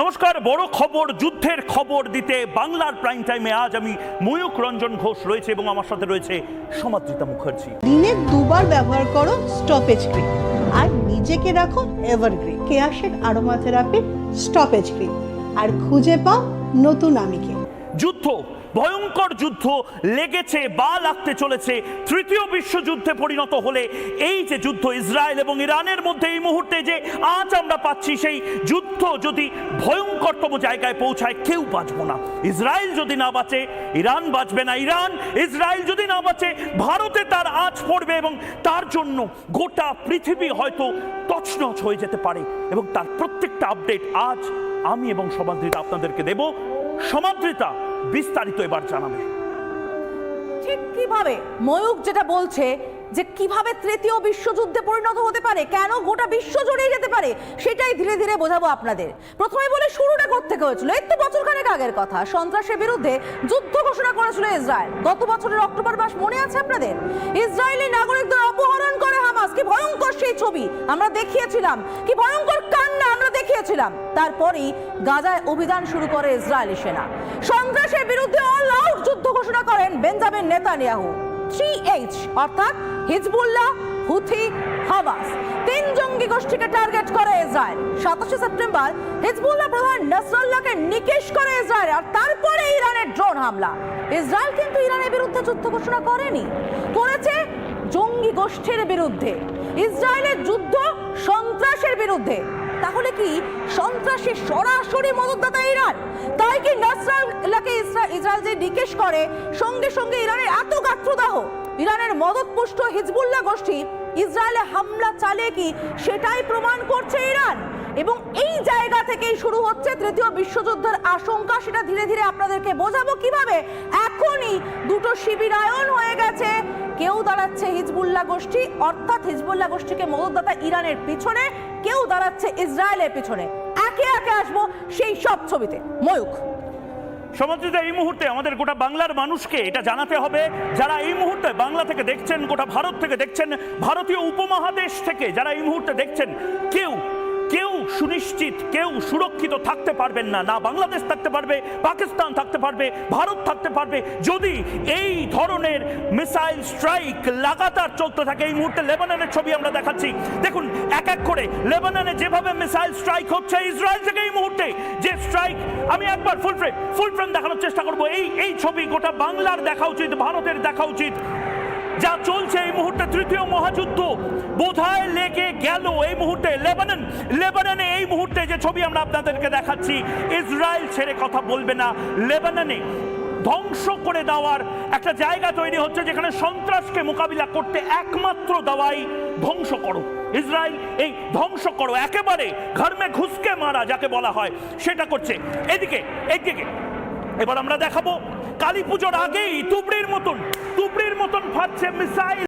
নমস্কার। বড় খবর, যুদ্ধের খবর দিতে বাংলার প্রাইম টাইমে আজ আমি ময়ূক রঞ্জন ঘোষ রয়েছে এবং আমার সাথে রয়েছে সমাদৃতা মুখার্জি। দিনে দুবার ব্যবহার করো স্টপেজ ক্রিম আর নিজেকে রাখো evergreen. Keya Seth aromatherapy stop age cream আর খুঁজে পাও নতুন আমিকে। যুদ্ধ, ভয়ঙ্কর যুদ্ধ লেগেছে বা লাগতে চলেছে। তৃতীয় বিশ্বযুদ্ধে পরিণত হলে এই যে যুদ্ধ ইসরায়েল এবং ইরানের মধ্যে এই মুহূর্তে যে আজ আমরা পাচ্ছি, সেই যুদ্ধ যদি ভয়ঙ্করতম জায়গায় পৌঁছায় কেউ বাঁচবো না। ইসরায়েল যদি না বাঁচে ইরান বাঁচবে না, ইসরায়েল যদি না বাঁচে ভারতে তার আঁচ পড়বে এবং তার জন্য গোটা পৃথিবী হয়তো তছনছ হয়ে যেতে পারে। এবং তার প্রত্যেকটা আপডেট আজ আমি এবং সমাদৃতা আপনাদেরকে দেব। সমাদৃতা বিস্তারিত এবার জানাবে। ঠিক কিভাবে ময়ূক যেটা বলছে যে কিভাবে তৃতীয় বিশ্বযুদ্ধে পরিণত হতে পারে, কেন গোটা বিশ্ব জড়িয়ে যেতে পারে, সেটাই ধীরে ধীরে বোঝাবো আপনাদের। প্রথমে বলে শুরুটা করতে হয়েছিল, এই তো বছরখানেক আগের কথা, সন্ত্রাসের বিরুদ্ধে যুদ্ধ ঘোষণা করেছিল ইসরায়েল। গত বছরের অক্টোবর মাস মনে আছে আপনাদের? ইসরায়েলি নাগরিকদের অপহরণ করে হামাস। কি ভয়ঙ্কর সেই ছবি আমরা দেখিয়েছিলাম, কি ভয়ঙ্কর কান্না আমরা দেখিয়েছিলাম। তারপরেই গাজায় অভিযান শুরু করে ইসরায়েলি সেনা। সন্ত্রাসের বিরুদ্ধে অল আউট যুদ্ধ ঘোষণা করেন বেঞ্জামিন নেতানিয়াহু। 3H অর্থাৎ হিজবুল্লাহ, হুথি, হামাস, তিন জঙ্গি গোষ্ঠীকে টার্গেট করে ইসরায়েল। 27 সেপ্টেম্বর হিজবুল্লাহ প্রধান নাসরাল্লাহকে নিকেশ করে ইসরায়েল, আর তারপরে ইরানের ড্রোন হামলা। ইসরায়েল কিন্তু ইরানের বিরুদ্ধে যুদ্ধ ঘোষণা করেনি, করেছে জঙ্গি গোষ্ঠীর বিরুদ্ধে। ইসরায়েলের যুদ্ধ সন্ত্রাসের বিরুদ্ধে। তাহলে কি সন্ত্রাসী সরাসরি মদতদাতা ইরান? তাই কি নাসরাল্লাহকে ইসরায়েল যে নিকেশ করে, সঙ্গে সঙ্গে ইরানের এত গাত্রদাহ? ইরানের মদতপুষ্ট হিজবুল্লাহ গোষ্ঠী ইসরায়েলে হামলা চালিয়ে কি সেটাই প্রমাণ করছে ইরান? এবং এই জায়গা থেকেই শুরু হচ্ছে তৃতীয় বিশ্বযুদ্ধের আশঙ্কা। সেটা ধীরে ধীরে আপনাদেরকে বোঝাবো কিভাবে। এখনই দুটো শিবিরায়ন হয়ে গেছে। কেউ দাঁড়াচ্ছে হিজবুল্লাহ গোষ্ঠী, অর্থাৎ হিজবুল্লাহ গোষ্ঠীকে মদতদাতা ইরানের পিছনে, কেউ দাঁড়াচ্ছে ইসরায়েলের পিছনে। একে একে আসবো সেই সব ছবিতে। ময়ূক, সমাদৃতা, এই মুহূর্তে আমাদের গোটা বাংলার মানুষকে এটা জানাতে হবে, যারা এই মুহূর্তে বাংলা থেকে দেখছেন, গোটা ভারত থেকে দেখছেন, ভারতীয় উপমহাদেশ থেকে যারা এই মুহূর্তে দেখছেন, কেউ সুনিশ্চিত, কেউ সুরক্ষিত থাকতে পারবেন না। না বাংলাদেশ থাকতে পারবে, পাকিস্তান থাকতে পারবে, ভারত থাকতে পারবে যদি এই ধরনের মিসাইল স্ট্রাইক লাগাতার চলতে থাকে। এই মুহূর্তে লেবাননের ছবি আমরা দেখাচ্ছি। দেখুন এক এক করে লেবাননে যেভাবে মিসাইল স্ট্রাইক হচ্ছে, ইসরায়েল থেকে এই মুহূর্তে যে স্ট্রাইক, আমি একবার ফুল ফ্রেম দেখানোর চেষ্টা করবো। এই ছবি গোটা বাংলার দেখা উচিত, ভারতের দেখা উচিত। যা চলছে এই মুহূর্তে, তৃতীয় মহাযুদ্ধ বোধহয় লেগে গেল এই মুহূর্তে। লেবাননে এই মুহূর্তে যে ছবি আমরা আপনাদেরকে দেখাচ্ছি, ইসরায়েল ছেড়ে কথা বলবে না। লেবাননে ধ্বংস করে দেওয়ার একটা জায়গা তৈরি হচ্ছে, যেখানে সন্ত্রাসকে মোকাবিলা করতে একমাত্র দাওয়াই ধ্বংস করো। ইসরায়েল এই ধ্বংস করো, একেবারে ঘর মে ঘুসকে মারা যাকে বলা হয়, সেটা করছে। এইদিকে এবার আমরা দেখাবো কালী পুজোর আগেই তুবড়ির মতন ফাটছে মিসাইল।